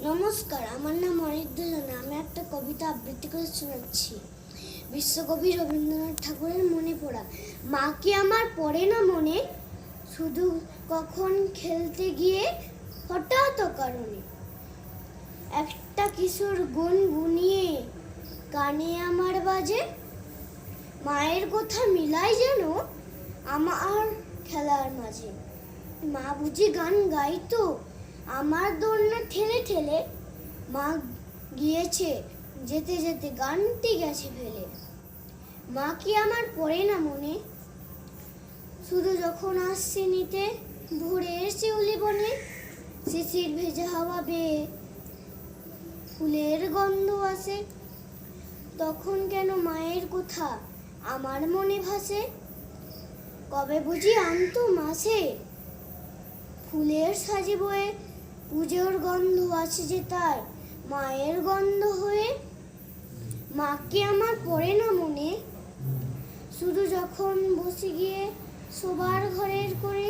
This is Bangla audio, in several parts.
নমস্কার, আমার নাম অনির্দ জানা। আমি একটা কবিতা আবৃত্তি করে শোনাচ্ছি। বিশ্বকবি রবীন্দ্রনাথ ঠাকুরের মনে পড়া। মা কি আমার পড়ে না মনে, শুধু কখন খেলতে গিয়ে হঠাৎ কারণে একটা কিশোর গুন গুনিয়ে কানে আমার বাজে। মায়ের কথা মিলাই যেন আমার খেলার মাঝে। মা বুঝি গান গাইতো আমার দোলনা ঠেলে ঠেলে। মা গিয়েছে যেতে যেতে গানটি গেছে ফেলে। মা কি আমার পড়ে না মনে, শুধু যখন আসছে নিতে ভোরের শিউলি বনে। শিশির ভেজা হাওয়া বেয়ে ফুলের গন্ধ আসে, তখন কেন মায়ের কথা আমার মনে ভাসে। কবে বুঝি আনতো মাসে ফুলের সাজে বয়ে, পুজোর গন্ধ আছে যে তার মায়ের গন্ধ হয়ে। মা কি আমার পড়ে না মনে, শুধু যখন বসে গিয়ে শোবার ঘরের করে।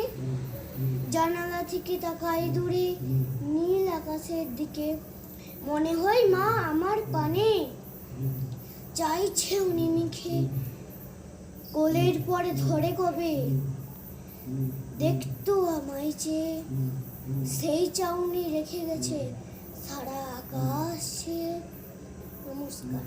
জানালা থেকে তাকাই দূরে নীল আকাশের দিকে, মনে হয় মা আমার পানে চাইছে উনি নিখে। কোলের পরে ধরে কবে দেখতো আমায় চেয়ে, সেই চাউনি রেখে গেছে সারা আকাশে। নমস্কার।